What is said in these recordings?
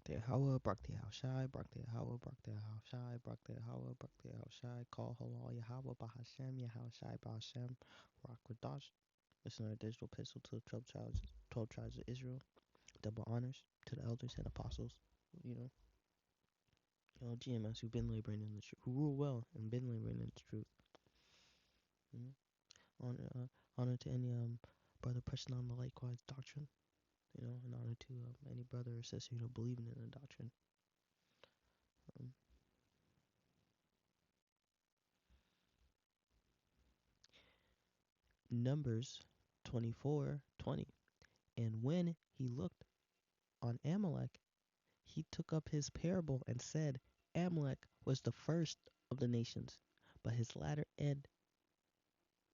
the Yahawah, Barak the Yahushai, Barak the Yahawah, Barak the Yahushai, Barak the Yahawah, Barak the Yahushai, KAL HALAL YAHAWAH, BAHASHAM YAHAWASHI, BAHASHAM, Barak Kodash. Listen to a digital epistle to the 12 tribes of Israel. Double honors to the elders and apostles. You know, GMS who've been laboring in the truth, who rule well and been laboring in the truth. You know, honor to any brother pressing on the likewise doctrine. You know, and honor to any brother or sister believing in the doctrine. Numbers 24:20. And when he looked on Amalek, he took up his parable and said, Amalek was the first of the nations, but his latter end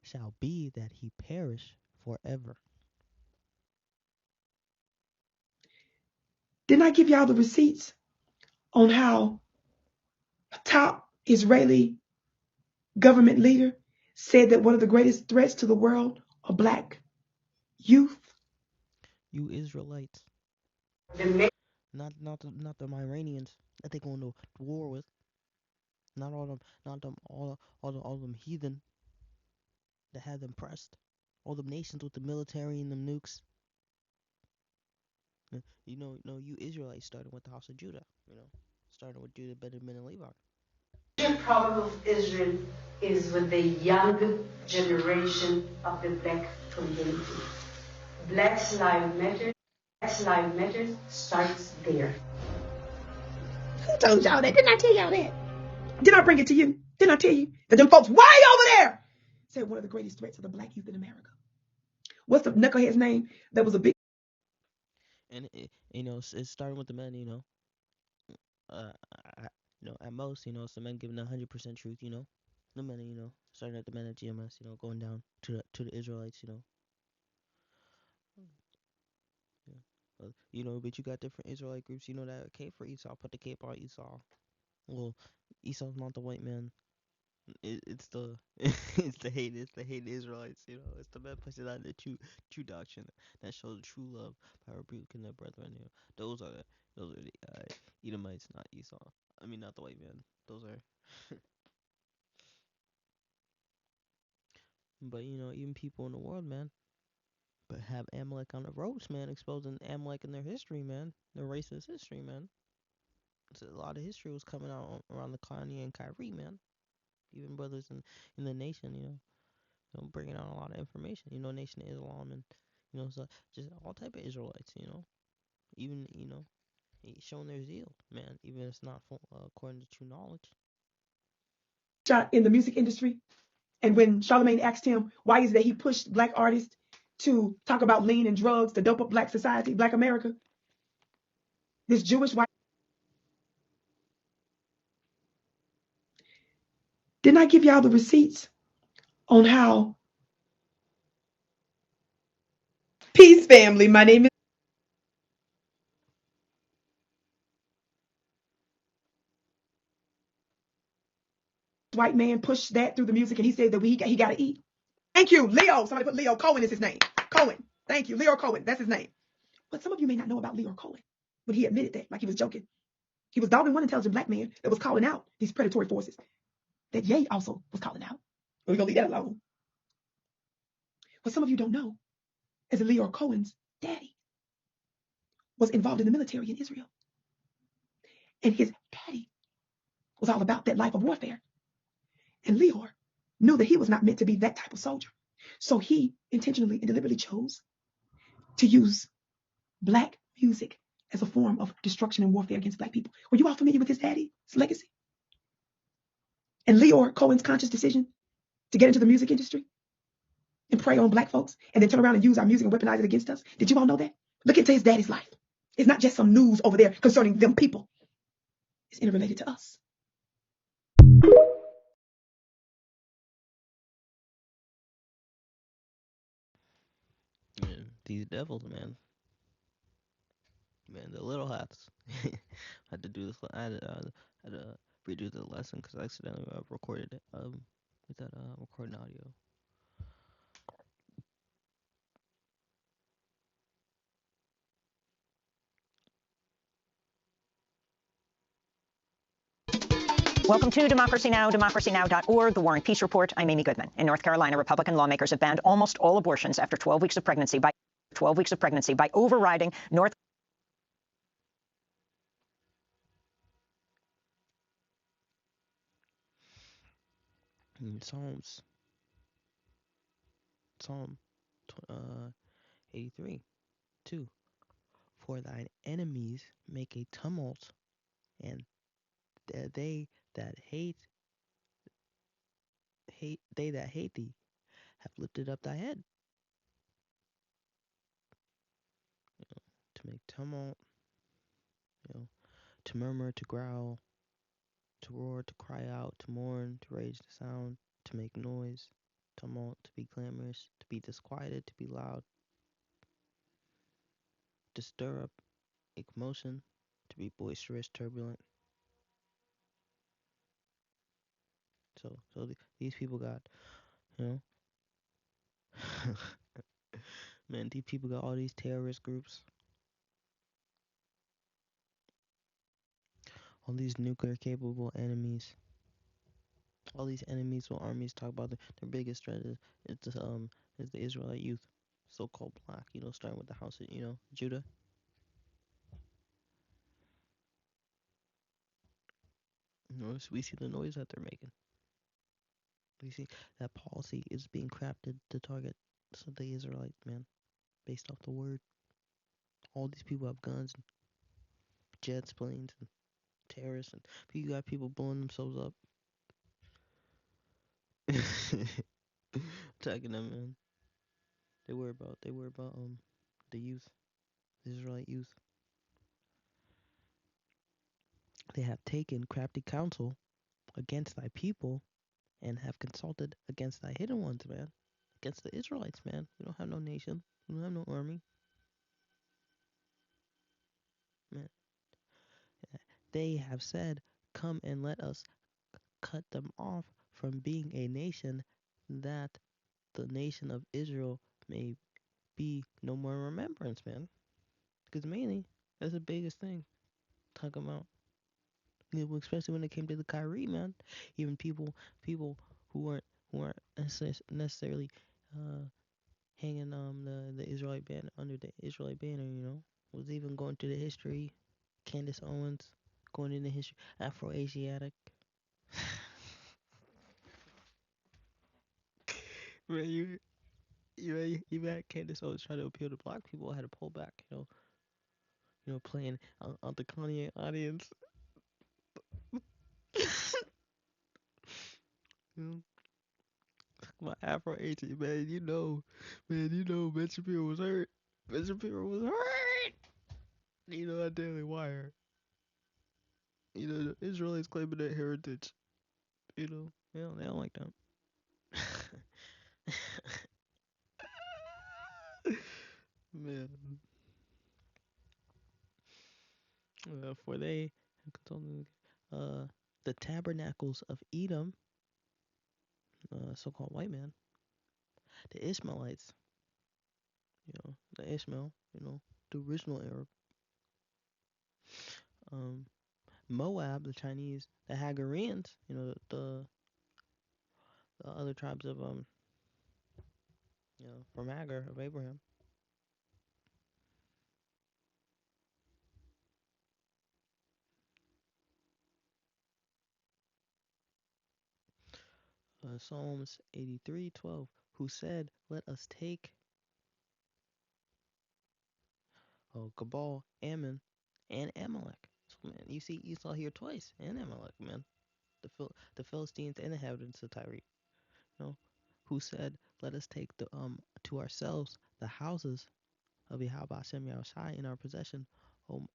shall be that he perish forever. Didn't I give y'all the receipts on how a top Israeli government leader said that one of the greatest threats to the world are black youth? You Israelites. Not the Iranians that they going to war with. Not all them heathen that had them pressed. All them nations with the military and them nukes. You Israelites starting with the house of Judah. Starting with Judah, Benjamin, and Levi. The problem of Israel is with the young generation of the black community. Black Lives Matter. Black Lives Matter starts there. Who told y'all that? Didn't I tell y'all that? Did I bring it to you? Didn't I tell you that them folks way over there said one of the greatest threats of the black youth in America? What's the knucklehead's name? That was a big. And it's starting with the men. At most, some men giving 100% truth. The men, starting at the men at GMS. Going down to the Israelites. But you got different Israelite groups. That came for Esau. Put the cape on Esau. Well, Esau's not the white man. It's the it's the hate Israelites. It's the men pushing out the true doctrine that shows true love by rebuking their brethren. Those are the Edomites, not Esau. I mean, not the white man. Those are. But even people in the world, man, but have Amalek on the ropes, man, exposing Amalek in their history, man, their racist history, man. So a lot of history was coming out around the Kanye and Kyrie, man. Even brothers in the nation, bringing out a lot of information. Nation of Islam and so just all type of Israelites. Even showing their zeal, man. Even if it's not according to true knowledge. Shot in the music industry, and when Charlemagne asked him why is it that he pushed black artists to talk about lean and drugs to dope up black society, black America, this Jewish white. Didn't I give y'all the receipts on how? Peace, family. My name is. White man pushed that through the music, and he said that he got to eat. Thank you, Leo. Somebody put Leo Cohen is his name. Cohen. Thank you, Leo Cohen. That's his name. But some of you may not know about Leo Cohen, but he admitted that, like he was joking. He was the only one intelligent black man that was calling out these predatory forces that Ye also was calling out. We're gonna leave that alone. What some of you don't know is that Leo Cohen's daddy was involved in the military in Israel, and his daddy was all about that life of warfare. And Leor knew that he was not meant to be that type of soldier. So he intentionally and deliberately chose to use black music as a form of destruction and warfare against black people. Were you all familiar with his daddy's legacy? And Leor Cohen's conscious decision to get into the music industry and prey on black folks and then turn around and use our music and weaponize it against us? Did you all know that? Look into his daddy's life. It's not just some news over there concerning them people. It's interrelated to us. Yeah, these devils, man. Man, the little hats. I had to do this. I had to redo the lesson because I accidentally recorded it with that recording audio. Welcome to Democracy Now!, democracynow.org, The War and Peace Report. I'm Amy Goodman. In North Carolina, Republican lawmakers have banned almost all abortions after 12 weeks of pregnancy by overriding North. Psalm 83, 2. For thine enemies make a tumult, and they that hate thee have lifted up thy head. To make tumult, to murmur, to growl, to roar, to cry out, to mourn, to raise the sound, to make noise, tumult, to be clamorous, to be disquieted, to be loud, to stir up a commotion, to be boisterous, turbulent. So these people got, man, these people got all these terrorist groups, all these nuclear capable enemies, all these enemies with armies. Talk about their biggest threat is the Israelite youth, so-called black, starting with the house of, Judah. We see the noise that they're making. We see that policy is being crafted to target the Israelites, man, based off the word. All these people have guns and jets, planes, and terrorists, and you got people blowing themselves up. Attacking them, man. They worry about the youth, the Israelite youth. They have taken crafty counsel against thy people, and have consulted against thy hidden ones, man. Against the Israelites, man. We don't have no nation. We don't have no army. Man. They have said, come and let us cut them off from being a nation, that the nation of Israel may be no more remembrance, man. Because mainly, that's the biggest thing. Talk about, especially when it came to the Kyrie, man. Even people who weren't necessarily hanging the Israelite banner under the Israelite banner, was even going to the history. Candace Owens going into history, Afro-Asiatic. Man, you had Candace Owens trying to appeal to black people. I had to pull back, playing on the Kanye audience. My Afro Asian, man, Ben Shapiro was hurt. Ben Shapiro was hurt. I Daily Wire. The Israelites claiming their heritage. They don't like that. Man. For they the tabernacles of Edom, so-called white man, the Ishmaelites, the Ishmael, the original Arab, Moab, the Chinese, the Hagareans, the other tribes of from Hagar of Abraham. Psalms 83:12, who said, "Let us take Gabal, Ammon, and Amalek." So man, you see Esau here twice, and Amalek, man, the Philistines and the inhabitants of Tyre. Who said, "Let us take to ourselves the houses of BAHASHAM YAHAWASHI in our possession. O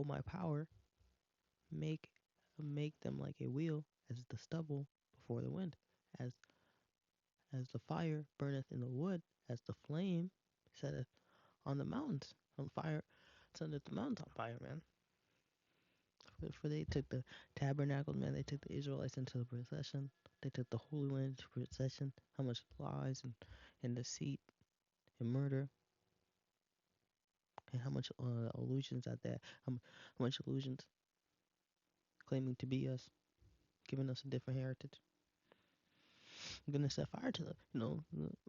my power, make them like a wheel, as the stubble before the wind, as the fire burneth in the wood, as the flame setteth on the mountains. On fire, setteth the mountains on fire, man." For they took the tabernacle, man. They took the Israelites into the possession. They took the Holy Land into possession. How much lies and deceit and murder, and how much illusions at that. How much illusions claiming to be us. giving us a different heritage. I'm gonna set fire to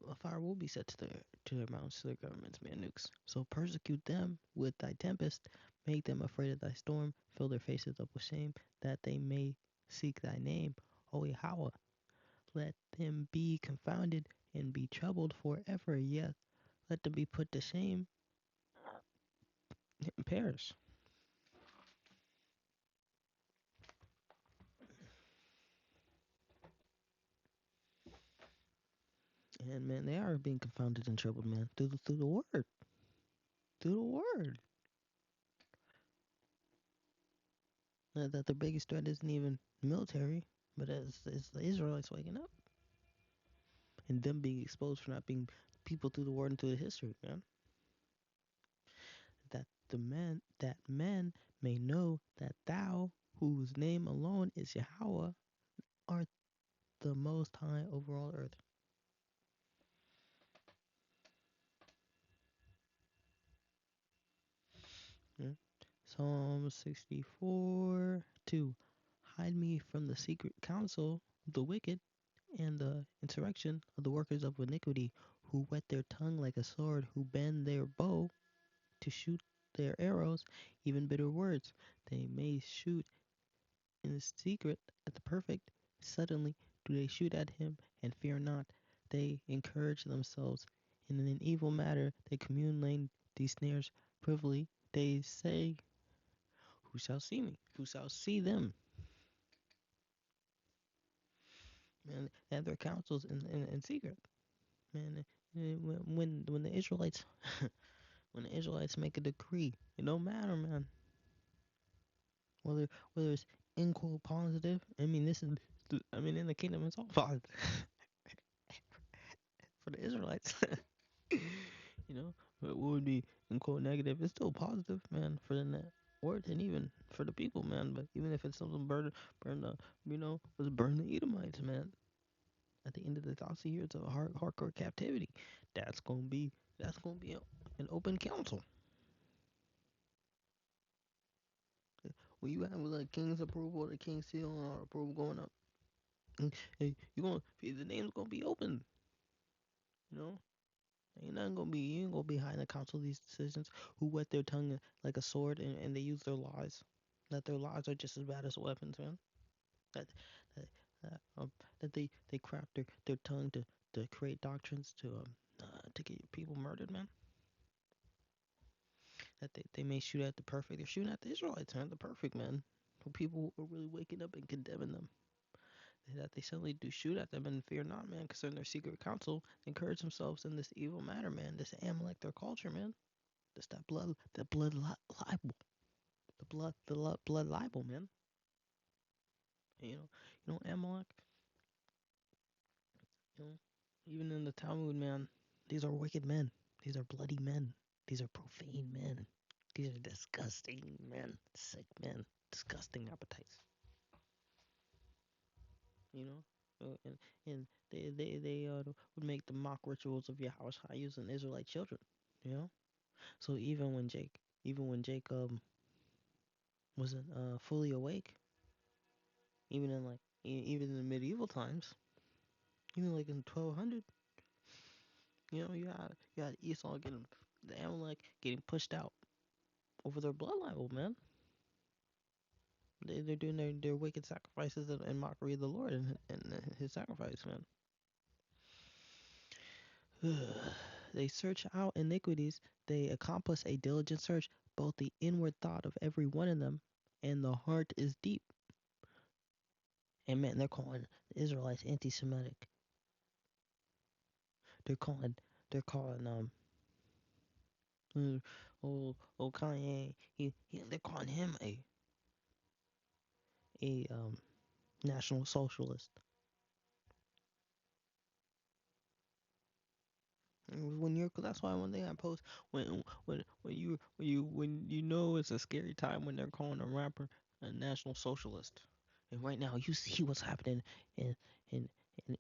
a fire will be set to their mountains, to their governments, man, nukes. So persecute them with thy tempest, make them afraid of thy storm, fill their faces up with shame, that they may seek thy name, O Yahweh. Let them be confounded and be troubled forever, yet let them be put to shame and perish. And man, they are being confounded and troubled, man, through the word, through the word. That the biggest threat isn't even military, but it's the Israelites waking up and them being exposed for not being people through the word and through the history, man. That men may know that thou, whose name alone is Yahweh, art the most high over all earth. Yeah. Psalm 64:2. Hide me from the secret counsel of the wicked and the insurrection of the workers of iniquity, who whet their tongue like a sword, who bend their bow to shoot their arrows, even bitter words. They may shoot in secret at the perfect. Suddenly do they shoot at him and fear not. They encourage themselves in an evil matter. They commune laying these snares privily. They say, who shall see me? Who shall see them? Man, they have their counsels in secret. Man, when the Israelites when the Israelites make a decree, it don't matter, man. Whether it's in quote positive, I mean in the kingdom it's all positive for the Israelites. But what would be in quote negative, it's still positive, man, for the net word and even for the people, man. But even if it's something let's burn the Edomites, man. At the end of the 1,000 years of hardcore captivity, that's gonna be an open council. When you have like king's approval, the king's seal, or approval going up, hey, the name's gonna be open. You ain't gonna be hiding the counsel of these decisions, who wet their tongue like a sword, and they use their lies. That their lies are just as bad as weapons, man. That that that they craft their tongue to create doctrines to get people murdered, man. That they may shoot at the perfect. They're shooting at the Israelites, man, the perfect, man. Who people are really waking up and condemning them. That they suddenly do shoot at them and fear not, man, because they're in their secret council, encourage themselves in this evil matter, man. This Amalek, their culture, man. This that blood libel, blood libel, man. And, Amalek. You know, even in the Talmud, man, these are wicked men. These are bloody men. These are profane men. These are disgusting men, sick men, disgusting appetites. And they would make the mock rituals of Yahushua using Israelite children. So even when Jacob wasn't fully awake, even in the medieval times, even like in 1200, you had Esau getting the Amalek getting pushed out over their blood libel, man. They're doing their wicked sacrifices and mockery of the Lord and his sacrifice, man. They search out iniquities. They accomplish a diligent search, both the inward thought of every one of them and the heart is deep. And man, they're calling the Israelites anti-Semitic. They're calling Kanye. They're calling him a national socialist. That's why one thing I post when you know it's a scary time when they're calling a rapper a national socialist. And right now you see what's happening in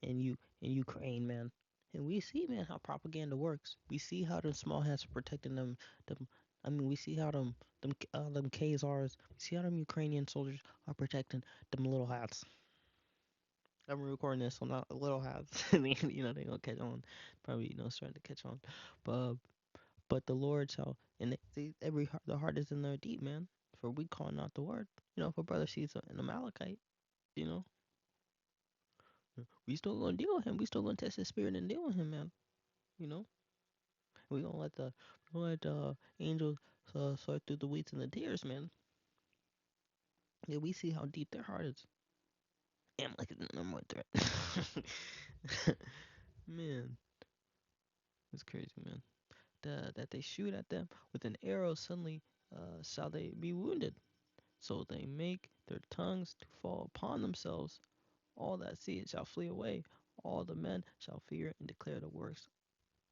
in Ukraine, man. And we see, man, how propaganda works. We see how the small hats are protecting them. We see how them KZRs. We see how them Ukrainian soldiers are protecting them little hats. I'm recording this, so not a little half. You know, they gonna catch on. Probably, you know, starting to catch on. But the Lord shall, and every heart, the heart is in there deep, man. For we call not the word. You know, if a brother sees an Amalekite, you know, we still gonna deal with him. We still gonna test his spirit and deal with him, man. You know, we gonna let the angels sort through the weeds and the tears, man. Yeah, we see how deep their heart is. I'm like the number one threat. Man, it's crazy, man. That they shoot at them with an arrow, suddenly shall they be wounded. So they make their tongues to fall upon themselves. All that see it shall flee away. All the men shall fear and declare the works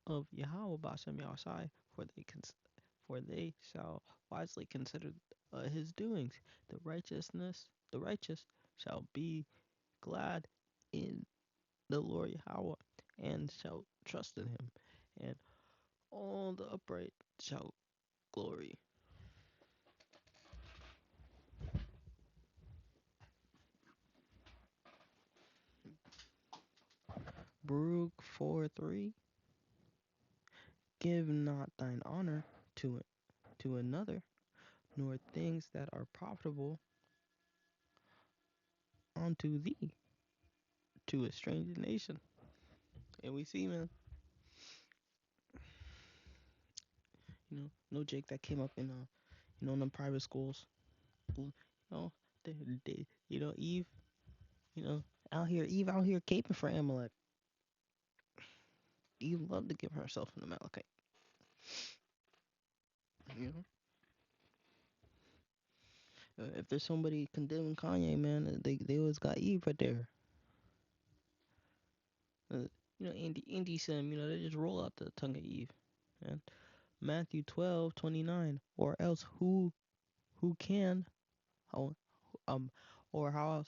of Yahweh BAHASHAM YAHAWASHI, for they shall wisely consider his doings. The righteous shall be glad in the Lord Yahweh, and shall trust in him, and all the upright shall glory. Baruch 4:3. Give not thine honor to another, nor things that are profitable unto thee, to a stranger nation. And we see, man, you know, no Jake that came up in you know, in them private schools. You know, you know, Eve, you know, Eve out here caping for Amalek. Eve loved to give herself an Amalekite. You know, if there's somebody condemning Kanye, man, they always got Eve right there. You know, Andy said, you know, they just roll out the tongue of Eve. And Matthew 12:29, or else who can, how, or how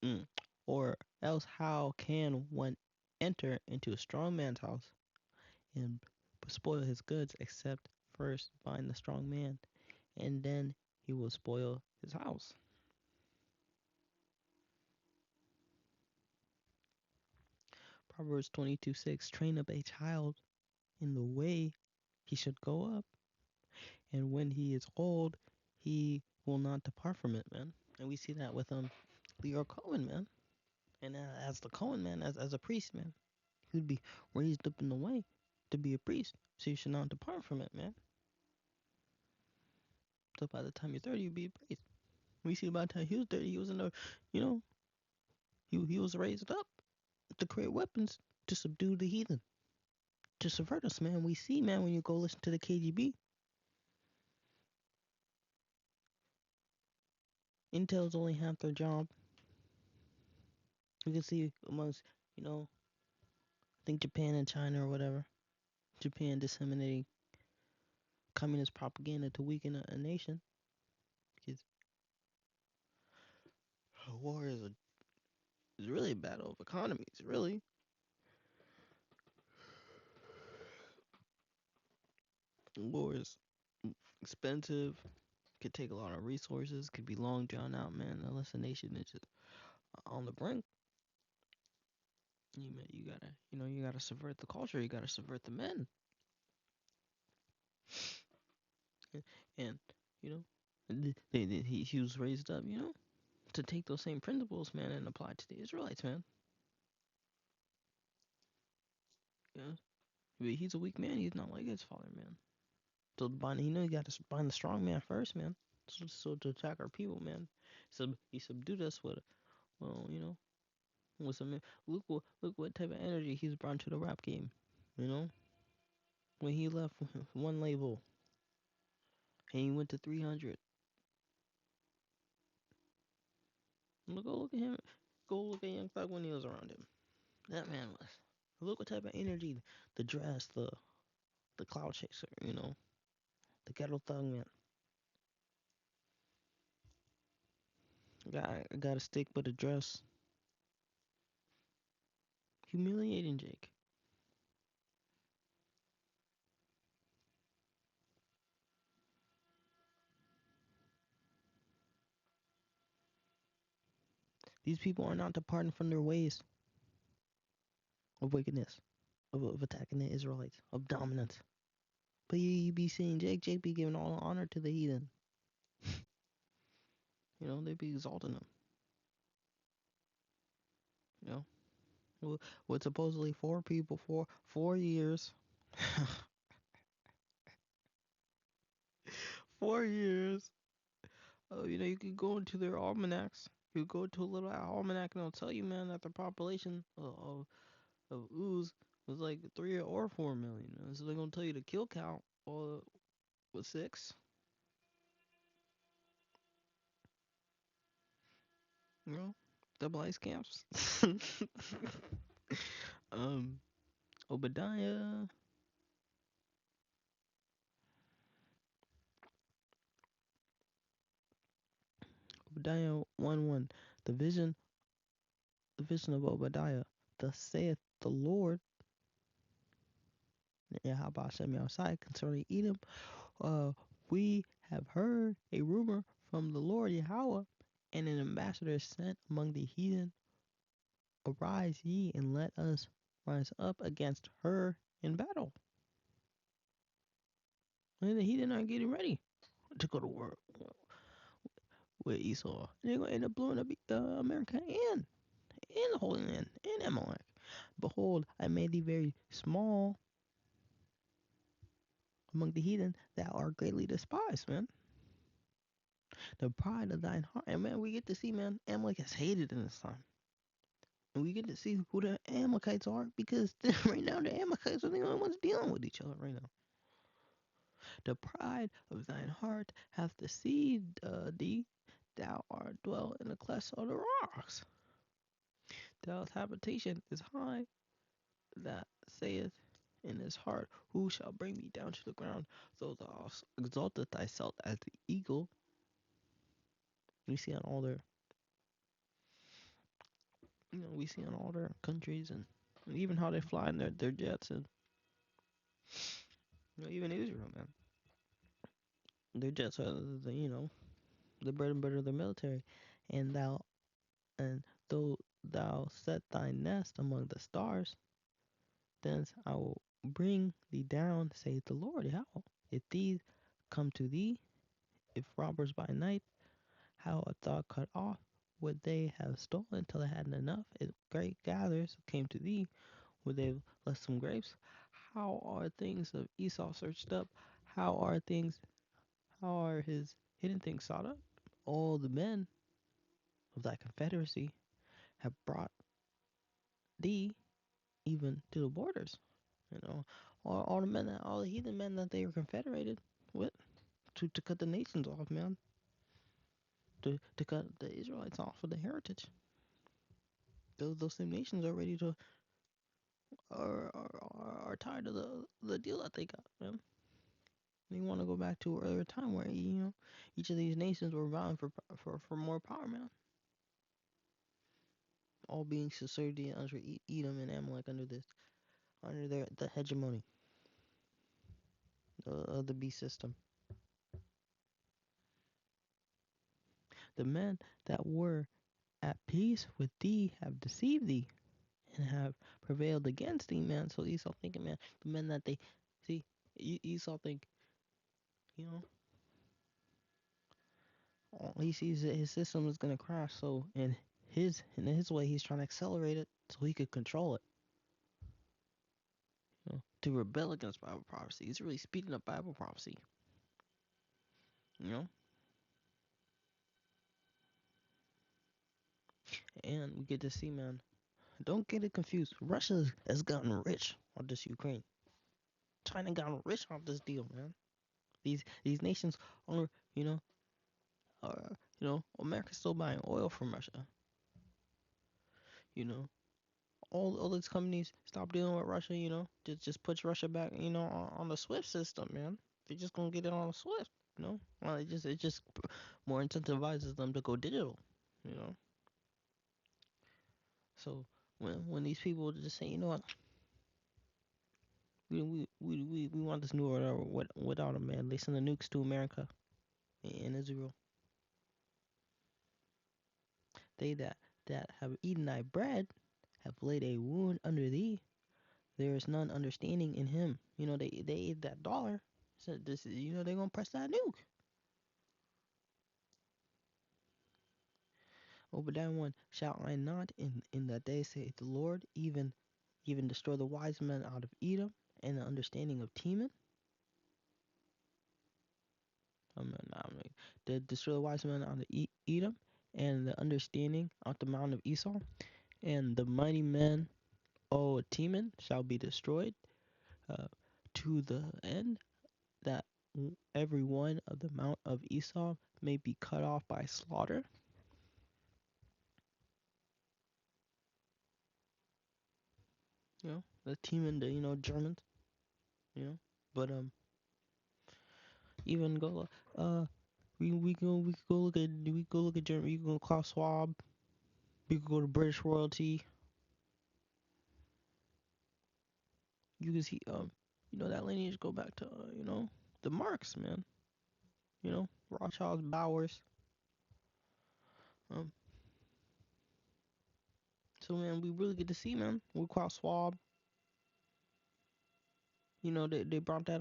else, or else how can one enter into a strong man's house and spoil his goods, except first bind the strong man, and then he will spoil his house. Proverbs 22:6, train up a child in the way he should go up, and when he is old, he will not depart from it, man. And we see that with Leo Cohen, man. And as the Cohen, man, as a priest, man, he would be raised up in the way to be a priest, so you should not depart from it, man. So by the time you're 30, you'll be a priest. We see by the time he was 30, he was in the, you know, he was raised up to create weapons to subdue the heathen, to subvert us, man. We see, man, when you go listen to the KGB, Intel's only half their job. You can see amongst, you know, I think Japan and China or whatever, Japan disseminating communist propaganda to weaken a nation. Because war is really a battle of economies, really. War is expensive, could take a lot of resources, could be long drawn out, man, unless a nation is just on the brink. You gotta subvert the culture, you gotta subvert the men. And you know, he was raised up, you know, to take those same principles, man, and apply it to the Israelites, man. Yeah, he's a weak man. He's not like his father, man. So you know, you got to bind the strong man first, man. So to attack our people, man. So he subdued us with, well, you know, with some. Look what type of energy he's brought to the rap game. You know, when he left one label and he went to 300. Look at him. Go look at Young Thug when he was around him. That man was. Look what type of energy, the dress, the cloud chaser, you know, the ghetto thug man. Got a stick but a dress. Humiliating Jake. These people are not departing from their ways of wickedness, of attacking the Israelites, of dominance. But you be seeing Jake be giving all honor to the heathen. They be exalting them. With supposedly 4 people for 4 years. 4 years. You could go into their almanacs. You go to a little almanac and it'll tell you, man, that the population of Uz was like 3 or 4 million. So they're gonna tell you the kill count was 6. Double ice camps. Obadiah. Obadiah 1:1. The vision of Obadiah. Thus saith the Lord, BAHASHAM YAHAWASHI, concerning Edom. We have heard a rumor from the Lord Yahweh, and an ambassador sent among the heathen. Arise ye, and let us rise up against her in battle. And the heathen are getting ready to go to war with Esau. And they're going to end up blowing up America and the Holy Land and Amalek. Behold, I made thee very small among the heathen, thou art greatly despised, man. The pride of thine heart. And man, we get to see, man, Amalek is hated in this time. And we get to see who the Amalekites are, because right now the Amalekites are the only ones dealing with each other right now. The pride of thine heart hath deceived thee. Thou art dwell in the clefts of the rocks. Thou habitation is high, that saith in his heart, who shall bring me down to the ground? So thou exalteth thyself as the eagle. We see on all their, countries, and even how they fly in their jets, and even Israel, man. Their jets are the bread and butter of the military. And though thou set thy nest among the stars, thence I will bring thee down, saith the Lord Yahweh. If thieves come to thee, if robbers by night, how art thou cut off? Would they have stolen till they hadn't enough? If great gatherers came to thee, would they have left some grapes? How are things of Esau searched up? How are his hidden things sought up? All the men of thy confederacy have brought thee even to the borders. All the heathen men that they were confederated with to cut the nations off, man. To cut the Israelites off of the heritage. Those same nations are ready to are tired of the deal that they got, man. They want to go back to an earlier time where each of these nations were vying for more power, man. All being subservient under Edom and Amalek under the hegemony of the beast system. The men that were at peace with thee have deceived thee, and have prevailed against thee, man. So Esau thinking, man, the men that they see, Esau think, he sees that his system is gonna crash. So in his way, he's trying to accelerate it so he could control it. To rebel against Bible prophecy. He's really speeding up Bible prophecy. And we get to see, man, don't get it confused. Russia has gotten rich on this Ukraine. China got rich off this deal, man. These nations are, America's still buying oil from Russia. All these companies stop dealing with Russia. Just puts Russia back, on the SWIFT system, man. They're just gonna get it on the SWIFT. Well, it just more incentivizes them to go digital. So when these people just say, what, we want this new order without them, man. They send the nukes to America and Israel. They that have eaten thy bread have laid a wound under thee. There is none understanding in him. You know, they ate that dollar. So this is, you know, they're gonna press that nuke. Obadiah 1, shall I not in that day, saith the Lord, even destroy the wise men out of Edom, and the understanding of Teman? To destroy the wise men out of Edom, and the understanding out the mountain of Esau, and the mighty men, O Teman, shall be destroyed, to the end that every one of the mount of Esau may be cut off by slaughter. You know, the Teman, the, you know, Germans, you know, but even go we could go look at Germany. We can go Klaus Schwab. We could go to British royalty. You can see you know, that lineage go back to you know, the Marx, man. You know, Rothschilds, Bowers. So man, we really get to see, man, with Klaus Schwab. You know, they brought that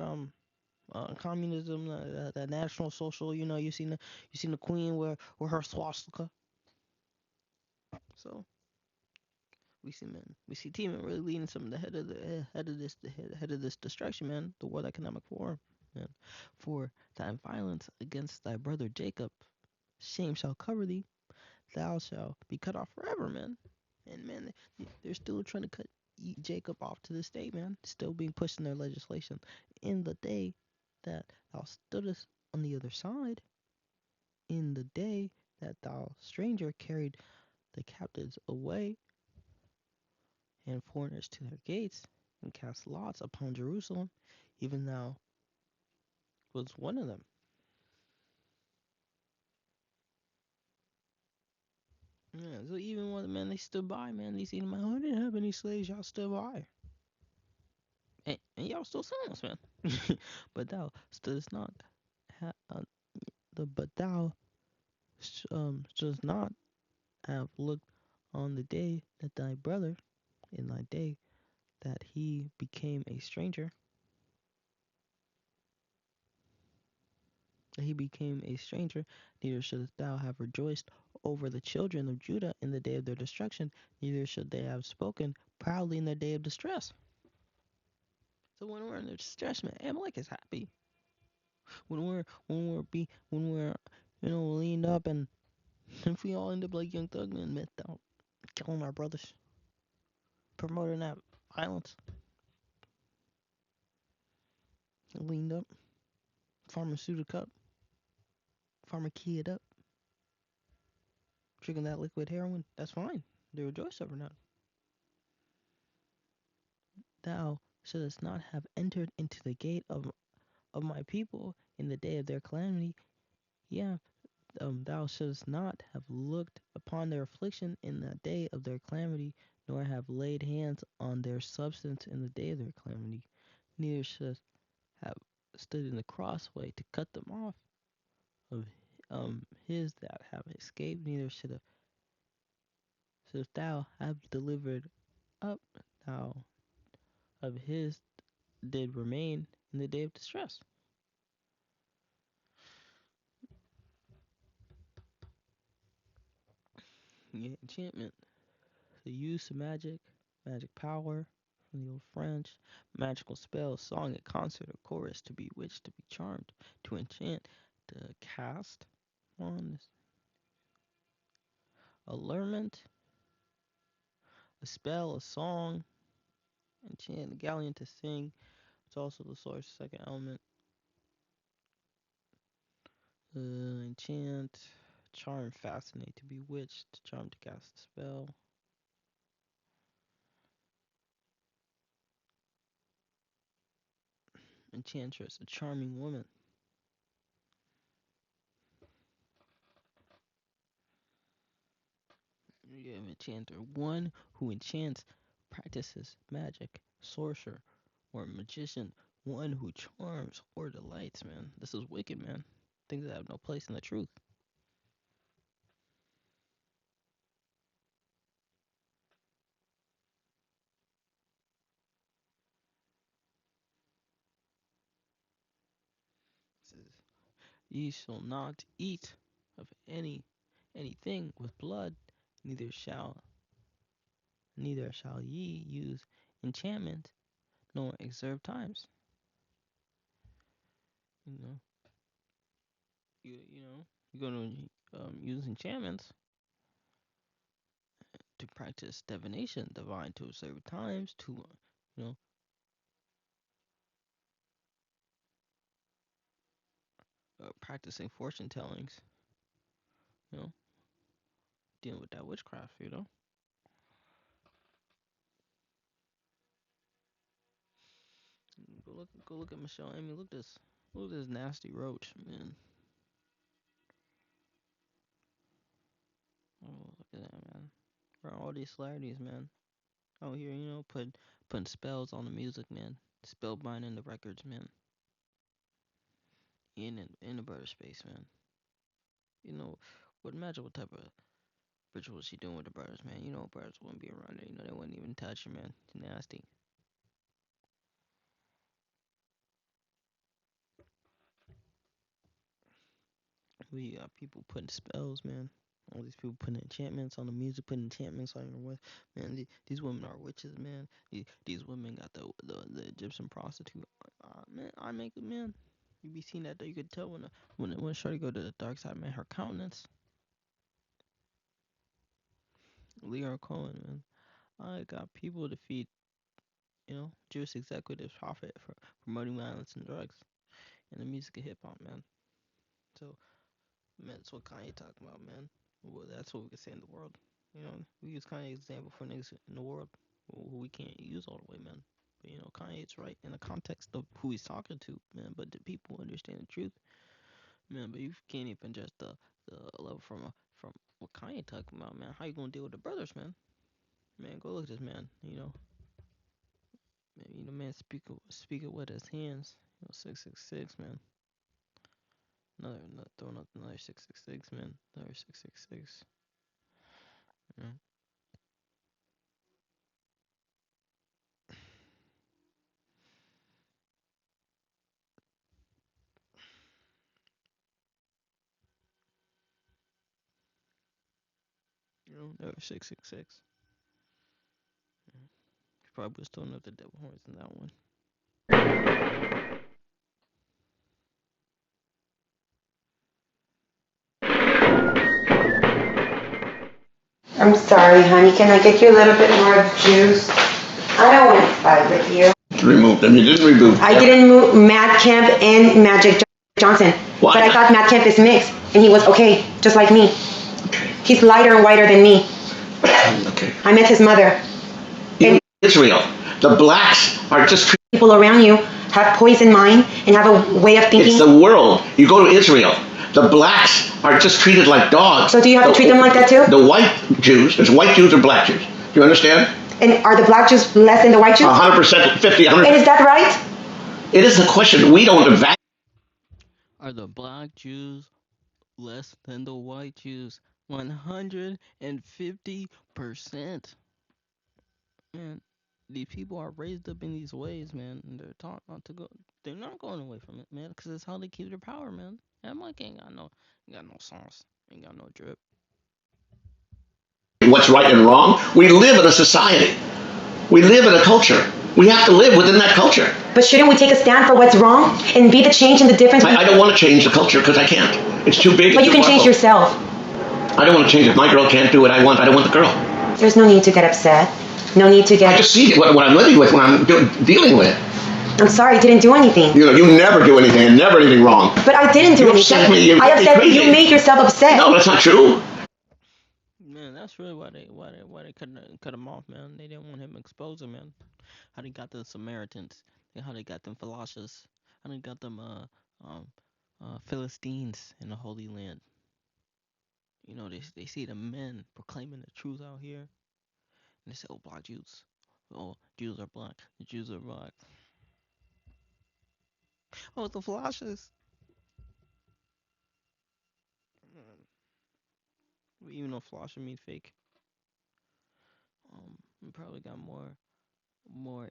communism, that national social. You know, you seen the Queen with her swastika. So we see Teman really leading some of the head of this destruction, man. The World Economic Forum, man. For thy violence against thy brother Jacob, shame shall cover thee. Thou shalt be cut off forever, man. And man, they're still trying to cut Jacob off to this day, man. Still being pushed in their legislation. In the day that thou stoodest on the other side, in the day that thou stranger carried the captives away, and foreigners to their gates, and cast lots upon Jerusalem, even thou was one of them. Yeah, so even when, man, they stood by, man, they said, man, I didn't have any slaves, y'all stood by. And y'all still selling us, man. But thou stoodest not, but thou shouldst not have looked on the day that thy brother, in thy day that he became a stranger, neither shouldst thou have rejoiced over the children of Judah in the day of their destruction, neither should they have spoken proudly in their day of distress. So when we're in their distress, man, Amalek is happy. When we're you know, leaned up, and if we all end up like Young Thug and mythed out, killing our brothers, promoting that violence, leaned up, farmer suited up, farmer keyed up, drinking that liquid heroin, that's fine. They rejoice over that. Thou shouldst not have entered into the gate of my people in the day of their calamity. Yeah, thou shouldst not have looked upon their affliction in the day of their calamity, nor have laid hands on their substance in the day of their calamity. Neither shouldst have stood in the crossway to cut them off of his that have escaped. Neither shouldst thou have delivered up thou of his did remain in the day of distress. Yeah, enchantment, the use of magic power from the old French, magical spell, song, a concert, a chorus, to bewitch, to be charmed, to enchant, to cast on, allurement, a spell, a song, enchant, a galleon, to sing. It's also the source, second element. Enchant, charm, fascinate, to bewitch, to charm, to cast a spell. Enchantress, a charming woman. You have enchanter, one who enchants, practices magic, sorcerer, or magician, one who charms or delights, man. This is wicked, man. Things that have no place in the truth. Ye shall not eat of anything with blood, neither shall ye use enchantment, nor observe times. You know, you're gonna use enchantments to practice divination, divine to observe times, to practicing fortune tellings, dealing with that witchcraft, Go look at Michelle Amy. Look at this nasty roach, man. Oh, look at that, man. Bro, all these celebrities, man, out here, putting spells on the music, man. Spell binding the records, man. In the brother space, man. Imagine what type of rituals she doing with the brothers, man. Brothers wouldn't be around there. They wouldn't even touch her, man. It's nasty. We got people putting spells, man. All these people putting enchantments on the music, putting enchantments on your voice. Man, these women are witches, man. These women got the Egyptian prostitute. Man, I make it, man. You be seeing that, though. You could tell when Shorty go to the dark side, man. Her countenance. Leon Cohen, man. I got people to feed, Jewish executives profit for promoting violence and drugs and the music of hip hop, man. So, man, that's what Kanye talking about, man. Well, that's what we can say in the world. We use Kanye's example for niggas in the world who we can't use all the way, man. But Kanye's right in the context of who he's talking to, man. But the people understand the truth, man. But you can't even judge the level from what Kanye talking about, man. How you gonna deal with the brothers, man? Man, go look at this man. Man, speak it with his hands. 666, man. Another throwing up another 666, man. Another 666. Yeah. Another 666. Yeah. He probably was throwing up the devil horns in that one. I'm sorry, honey. Can I get you a little bit more juice? I don't want to fight with you. Remove them. You didn't remove them. I didn't move Matt Kemp and Magic Johnson. Why? But I thought Matt Kemp is mixed, and he was okay, just like me. Okay. He's lighter and whiter than me. Okay. I met his mother. In Israel, the blacks are just people around you have poison mind and have a way of thinking. It's the world. You go to Israel, the blacks are just treated like dogs. So do you have to treat them like that too? The white Jews, there's white Jews or black Jews. Do you understand? And are the black Jews less than the white Jews? 100%, 50, 100%. And is that right? It is a question. We don't evaluate. Are the black Jews less than the white Jews? 150%. Man, these people are raised up in these ways, man, and they're taught not to go. They're not going away from it, man, because it's how they keep their power, man. And Mike ain't got no sauce, ain't got no drip. What's right and wrong? We live in a society. We live in a culture. We have to live within that culture. But shouldn't we take a stand for what's wrong and be the change and the difference? I don't want to change the culture because I can't. It's too big. But you can change yourself. I don't want to change it. My girl can't do what I want. I don't want the girl. There's no need to get upset. No need to get... I just see what I'm living with, what I'm dealing with. I'm sorry, I didn't do anything. You never do anything, and never anything wrong. But I didn't do anything. Upset me. I upset that you made yourself upset. No, that's not true. Man, that's really why they cut him off, man. They didn't want him exposing, man. How they got the Samaritans, how they got them Philosophists, how they got them Philistines in the Holy Land. They see the men proclaiming the truth out here, and they say, "Oh, black Jews, oh, Jews are black, the Jews are black." Oh, the Philosophists. Even though Philosophy means fake. We probably got more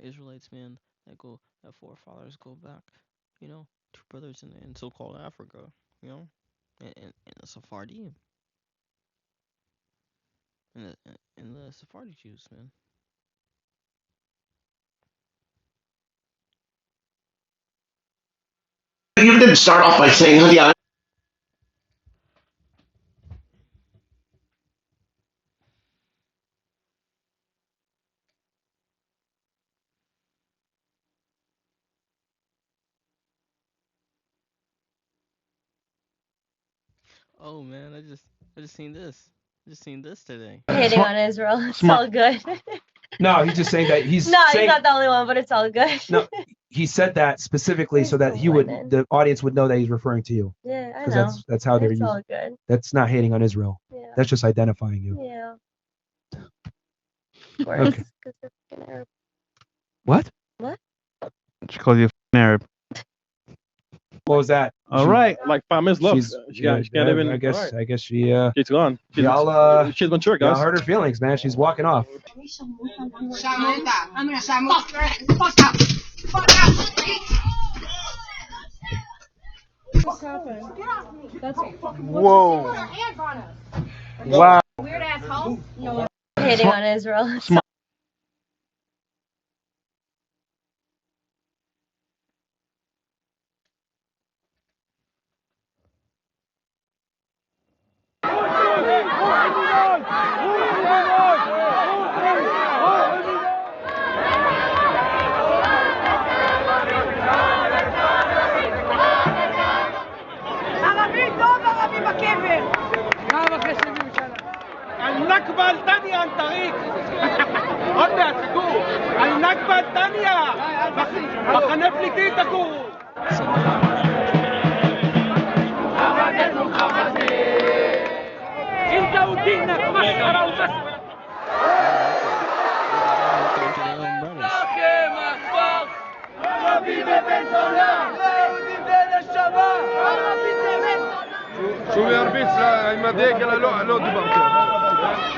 Israelites, man, that forefathers go back, two brothers in so-called Africa. you know, and the Sephardim, and the Sephardi Jews, man. You didn't start off by saying, honey, Oh man, I just seen this. Just seen this today. Hating on Israel. It's all good. No, he's just saying that he's No, saying, he's not the only one, but it's all good. no, he said that specifically so that he would, the audience would know that he's referring to you. Yeah, I Because know. that's how they're It's using. all good. That's not hating on Israel. Yeah. That's just identifying you. Yeah. Okay. Arab. What? What? She called you an Arab. What was that? All right, like 5 minutes left. She can't even. I guess. Right. I guess she. She's gone. She's mature, guys. Y'all hurt her feelings, man. She's walking off. Whoa. Wow. Weird ass house. No. Hating on Israel. النكبة الثانية عن طريق هدى تقول النكبة الثانية מחנה פליטים תקום انت ودينك مسخرة ومسخرة אחים אכפר ערבי זה בן זונה יהודי זה נשמה ערבי זה בן זונה شو يربيت עם הדגל לא דיברתי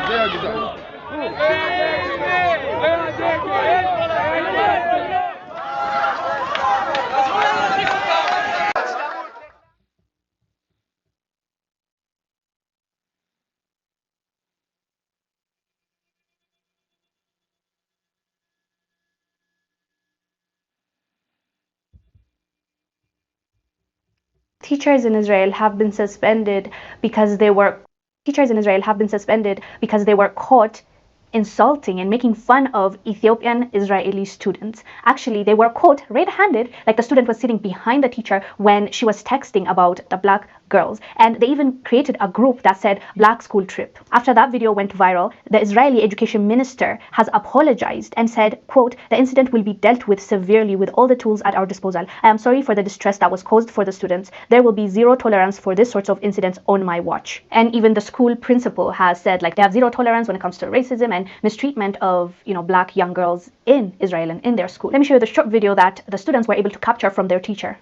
זה הגזע Teachers in Israel have been suspended because they were caught insulting and making fun of Ethiopian Israeli students. Actually, they were caught red-handed, like the student was sitting behind the teacher when she was texting about the black girls. And they even created a group that said Black School Trip. After that video went viral, the Israeli education minister has apologized and said, quote, "The incident will be dealt with severely with all the tools at our disposal. I am sorry for the distress that was caused for the students. There will be zero tolerance for this sorts of incidents on my watch." And even the school principal has said, like, they have zero tolerance when it comes to racism and mistreatment of, black young girls in Israel and in their school. Let me show you the short video that the students were able to capture from their teacher.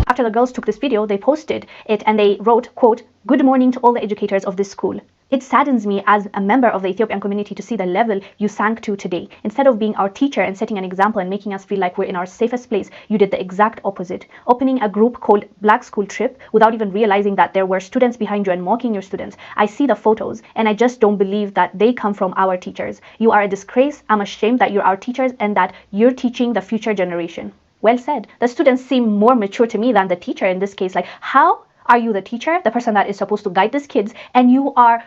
After the girls took this video, they posted it and they wrote, quote, "Good morning to all the educators of this school. It saddens me as a member of the Ethiopian community to see the level you sank to today. Instead of being our teacher and setting an example and making us feel like we're in our safest place, you did the exact opposite. Opening a group called Black School Trip without even realizing that there were students behind you and mocking your students. I see the photos and I just don't believe that they come from our teachers. You are a disgrace. I'm ashamed that you're our teachers and that you're teaching the future generation." Well said. The students seem more mature to me than the teacher in this case. Like, how are you the teacher, the person that is supposed to guide these kids, and you are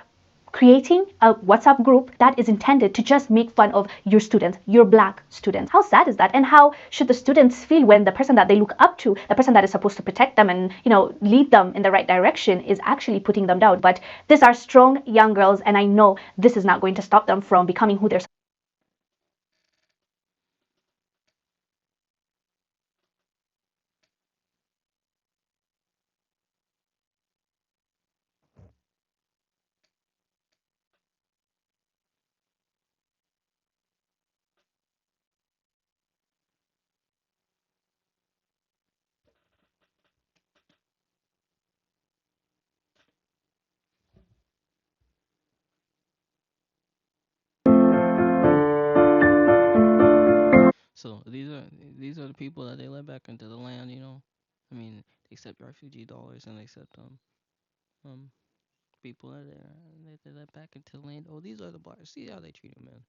creating a WhatsApp group that is intended to just make fun of your students, your black students? How sad is that? And how should the students feel when the person that they look up to, the person that is supposed to protect them and, lead them in the right direction, is actually putting them down? But these are strong young girls, and I know this is not going to stop them from becoming who they're. So these are the people that they let back into the land, accept refugee dollars and they accept people that they let back into the land. Oh, these are the blacks. See how they treat them, man.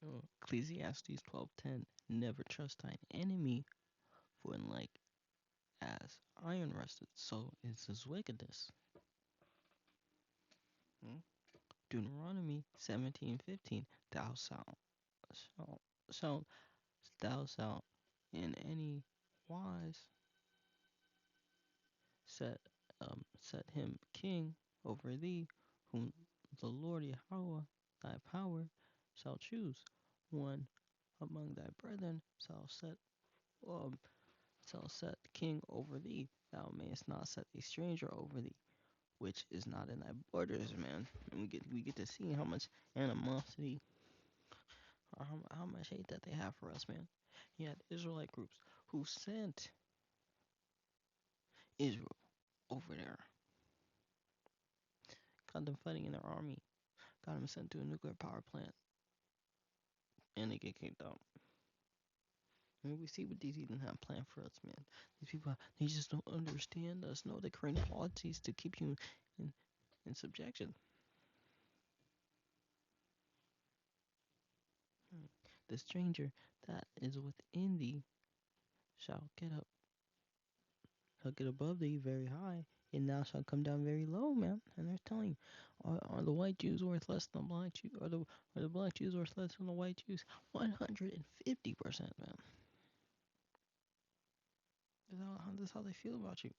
Oh, Ecclesiastes 12:10. Never trust thine enemy, for in like as iron rusted, so is his wickedness. Deuteronomy 17:15. Shalt thou in any wise set him king over thee, whom the Lord Yahweh thy power shall choose. One among thy brethren shall set king over thee. Thou mayest not set a stranger over thee, which is not in thy borders, man. And we get to see how much animosity or how much hate that they have for us, man. You had Israelite groups who sent Israel over there, got them fighting in their army, got them sent to a nuclear power plant, and they get kicked out. I mean, we see what these heathen have planned for us, man. These people, they just don't understand us. No, they create policies to keep you in subjection. The stranger that is within thee shall get above thee very high, and thou shalt come down very low, man. And they're telling you, are the white Jews worth less than the black Jews? Are the black Jews worth less than the white Jews? 150%, man. That's how they feel about you.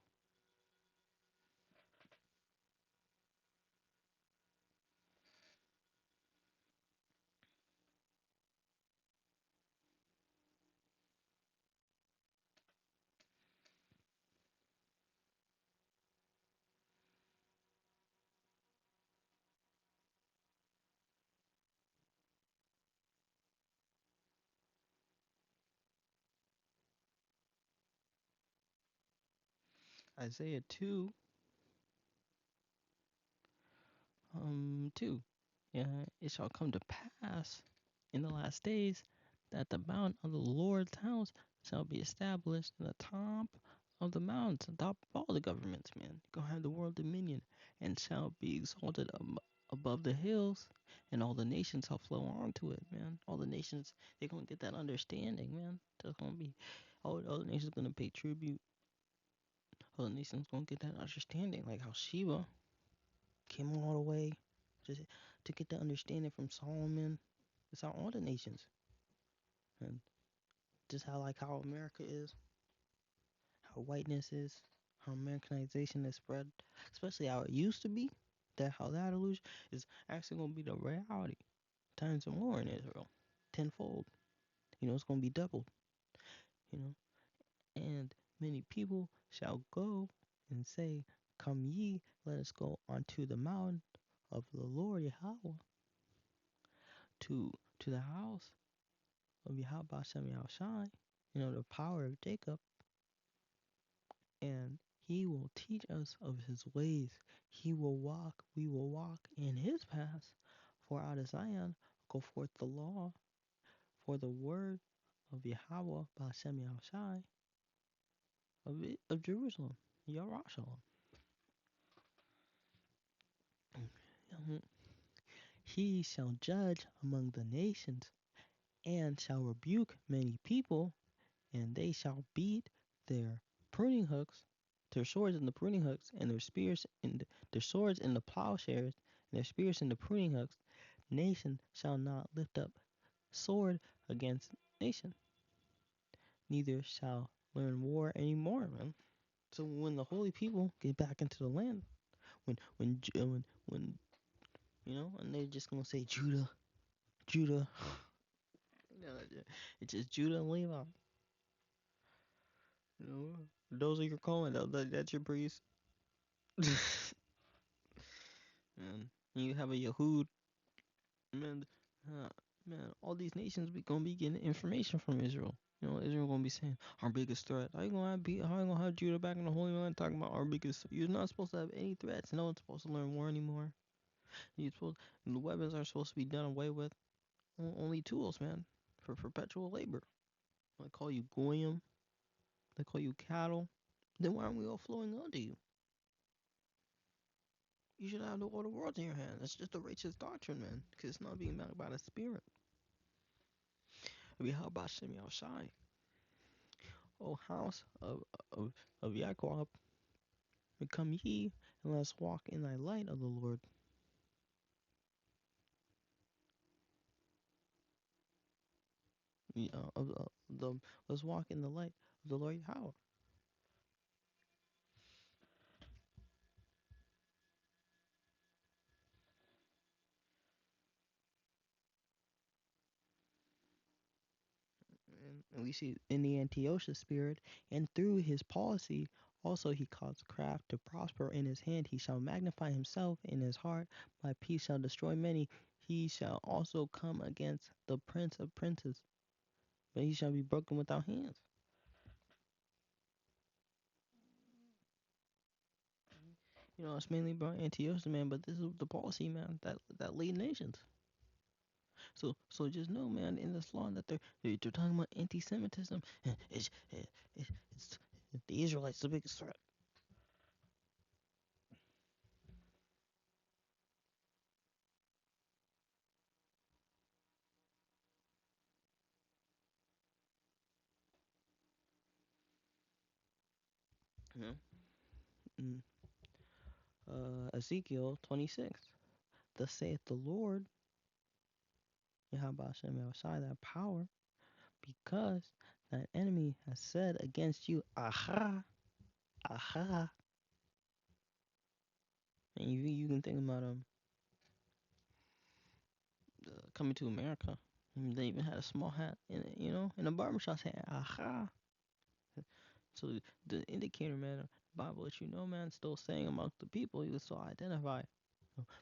Isaiah 2, 2. Yeah, it shall come to pass in the last days that the mount of the Lord's house shall be established in the top of the mountains, on top of all the governments, man. You're gonna have the world dominion, and shall be exalted above the hills, and all the nations shall flow onto it, man. All the nations, they're gonna get that understanding, man. There's gonna be all the nations gonna pay tribute. All the nations gonna get that understanding, like how Sheba came all the way to get the understanding from Solomon. It's how all the nations, and just how America is, how whiteness is, how Americanization is spread, especially how it used to be. How that illusion is actually gonna be the reality. Times and more in Israel, tenfold. It's gonna be doubled. And many people shall go and say, "Come ye, let us go unto the mountain of the Lord Yahweh, to the house of Yahweh BAHASHAM YAHAWASHI, the power of Jacob, and he will teach us of his ways. We will walk in his paths. For out of Zion go forth the law, for the word of Yahweh BAHASHAM YAHAWASHI of Jerusalem, Yerushalayim. He shall judge among the nations, and shall rebuke many people, and they shall beat their pruning hooks, their swords in the pruning hooks, and their spears in their swords in the plowshares, and their spears in the pruning hooks. Nation shall not lift up sword against nation, neither shall learn war anymore, man. So when the holy people get back into the land, when and they're just gonna say Judah, Judah. It's just Judah and Levi. You know, those are your Cohen. That's your priest. Man, you have a Yehud. Man, man, all these nations gonna be getting information from Israel. You know, Israel gonna be saying our biggest threat. How you gonna have Judah back in the Holy Land talking about our biggest? You're not supposed to have any threats. No one's supposed to learn war anymore. The weapons are supposed to be done away with. Only tools, man, for perpetual labor. They call you goyim. They call you cattle. Then why aren't we all flowing onto you? You should have all the world in your hand. That's just a righteous doctrine, man, because it's not being backed by the Spirit. BAHASHAM YAHAWASHI. O house of Jacob, become ye, and let us walk in thy light of the Lord. Let's walk in the light of the Lord Yahweh. And we see in the Antiochus spirit, and through his policy, also he caused craft to prosper in his hand. He shall magnify himself in his heart. By peace shall destroy many. He shall also come against the prince of princes, but he shall be broken without hands. You know, it's mainly about Antiochus, man, but this is the policy, man, that lead nations. So just know, man, in this law that they're talking about anti-Semitism. It's the Israelites the biggest threat. Yeah. Ezekiel 26. Thus saith the Lord, BAHASHAM YAHAWASHI, that power, because that enemy has said against you, aha, aha. And you can think about coming to America. They even had a small hat in a barbershop saying, aha. So the indicator, man, the Bible lets you know, man, still saying amongst the people, you can still identify.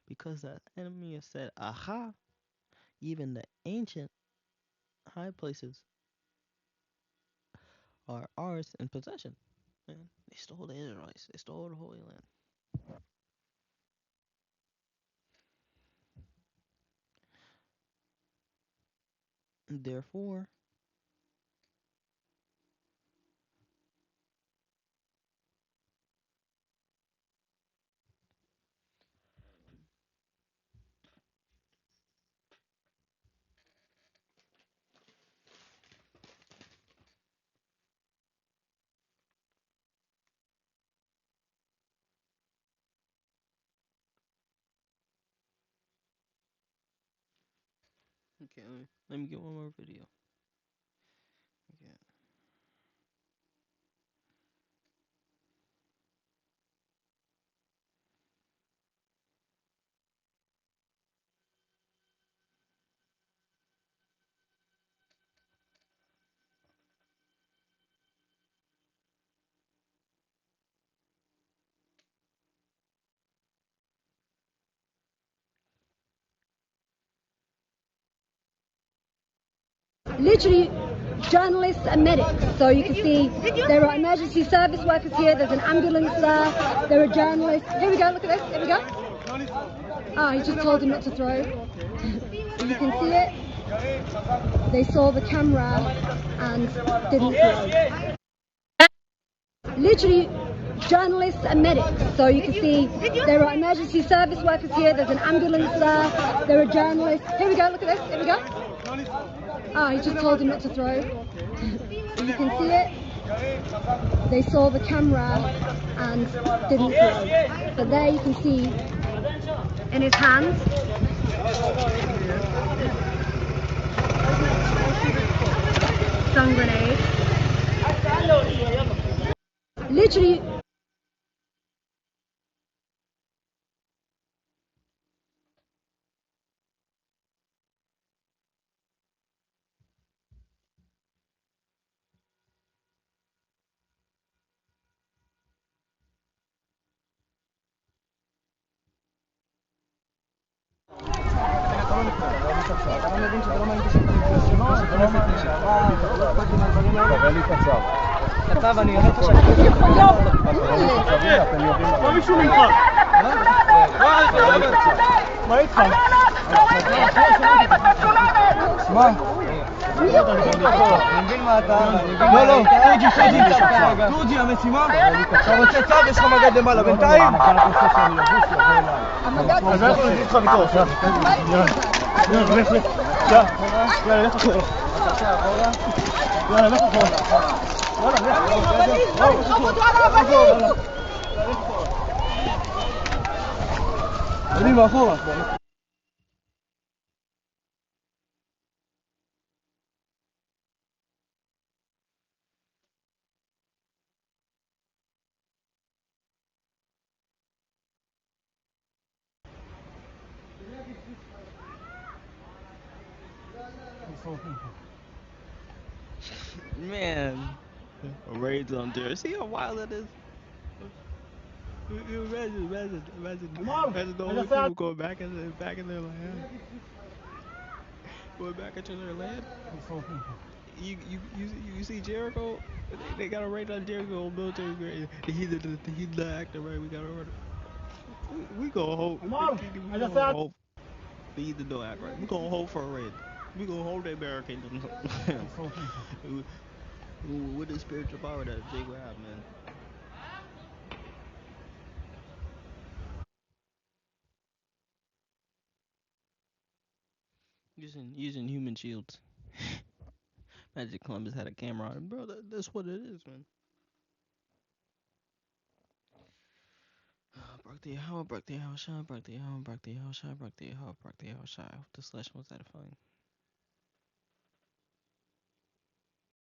Because that enemy has said, aha, even the ancient high places are ours in possession. Man, they stole the Israelites. They stole the Holy Land. Therefore, okay, let me get one more video. Okay. Literally journalists and medics. So you can see there are emergency service workers here, there's an ambulance there are journalists. Here we go, look at this, here we go. Ah, he just told him not to throw. You can see it. They saw the camera and didn't throw. Literally journalists and medics. So you can see there are emergency service workers here, there's an ambulance there are journalists. Here we go, look at this, here we go. Ah, he just told him not to throw. You can see it. They saw the camera and didn't throw. But there you can see in his hands stun grenade. Literally. אתה לא מבין שזה לא מעניין שזה לא מעניין לשעבר, לא אכפת לי מהדברים האלה. תראה לי קצר. כתב, אני אראה לך שאני אתם יודעים מה. לא מישהו ממך. מה איתך? מה? אני מבין מה אתה... לא, לא, תורג'י, המשימה? אתה רוצה צו? יש לך מגד למעלה בינתיים? אז אנחנו נגיד לך ויתור, יאללה, לך, יאללה, לך אחורה. יאללה, לך אחורה. קדימה, אחורה. Man, raids on there. See how wild that is? Imagine the only people going back in their land. Going back into their land. You see Jericho? They got a raid on Jericho on military grade. He's the actor, right? We gotta run. We gonna hold. We gonna hold. He the no act, right? We gonna hold for a raid. We gonna hold that barricade. With the spiritual power that Jake will have, man. Using human shields. Magic Columbus had a camera on him, bro. That's what it is, man. Brak the Yahawah, Brak the Yahawah, Brak the Yahawah, Brak the Yahawah, Brak the Yahawah, Brak the Yahawah. I hope this lesson was edifying.